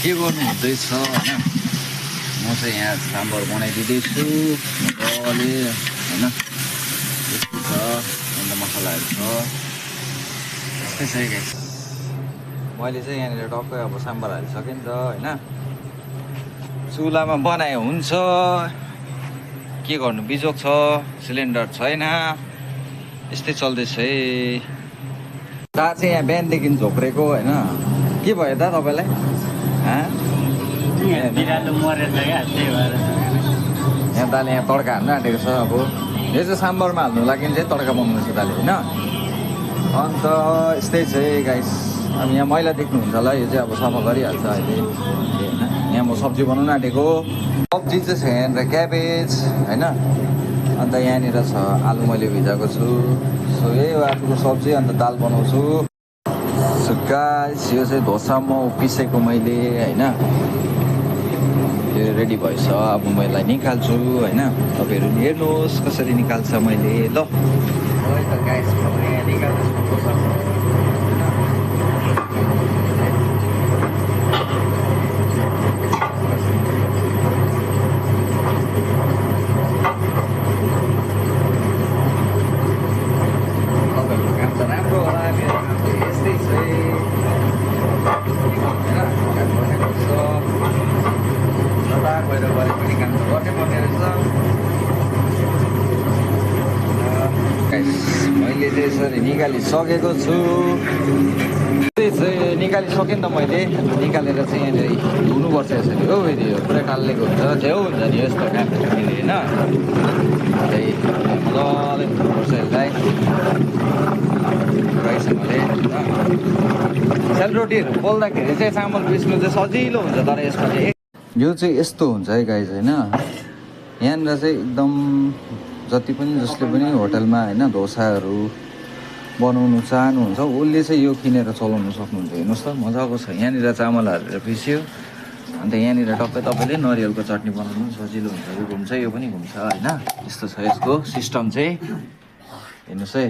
के गर्नु हुँदैछ होइन म चाहिँ यहाँ साम्बर बनाइदिँदैछु मजाले होइन यस्तो छ अन्त मसलाहरू छ यस्तै छ है गाइस मैले चाहिँ यहाँनिर टक्कै अब साम्बर हालिसकेँ नि त होइन चुलामा बनाए हुन्छ के गर्नु बिजोग छ सिलिन्डर छैन यस्तै चल्दैछ है दा चाहिँ यहाँ बिहानदेखि झोक्रेको होइन के भयो दा तपाईँलाई यहाँ दाले यहाँ तड्का हाल्नु आँटेको छ अब यो चाहिँ साम्बरमा हाल्नु लागि चाहिँ तड्का बनाउनु छ दाले होइन अन्त यस्तै छ है गाइस अब यहाँ मैला देख्नुहुन्छ होला यो चाहिँ अब सफा गरिहाल्छ अहिले होइन यहाँ म सब्जी बनाउनु आँटेको सब्जी चाहिँ छ यहाँनिर क्याबेज होइन अन्त यहाँनिर छ आलु मैले भिजाएको छु सो यही हो आलुको सब्जी अन्त दाल बनाउँछु सो गाइस यो चाहिँ धोसा म पिसेको मैले होइन यो रेडी भएछ अब म यसलाई निकाल्छु होइन तपाईँहरू हेर्नुहोस् कसरी निकाल्छ मैले ल गाइस यहाँ निकाल्छु मैले चाहिँ यसरी निकालिसकेको छु निकालिसकेँ नि त मैले निकालेर चाहिँ यहाँनिर धुनुपर्छ यसरी हो फेरि यो पुरै टाल्लेको हुन्छ छेउ हुन्छ नि यस्तो कामले होइन त्यही मजाले धुनुपर्छ यसलाई राइसँगले सेलरोटीहरू पोल्दाखेरि चाहिँ चामल पिस्नु चाहिँ सजिलो हुन्छ तर यसमा चाहिँ यो चाहिँ यस्तो हुन्छ है गाइस होइन यहाँनिर चाहिँ एकदम जति पनि जसले पनि होटलमा होइन डोसाहरू बनाउनु चाहनुहुन्छ उसले चाहिँ यो किनेर चलाउनु सक्नुहुन्छ हेर्नुहोस् त मजाको छ यहाँनिर चामल हालेर पिस्यो अन्त यहाँनिर टक्कै तपाईँले नरिवलको चटनी बनाउनु सजिलो हुन्छ यो घुम्छ यो पनि घुम्छ होइन यस्तो छ यसको सिस्टम चाहिँ हेर्नुहोस् है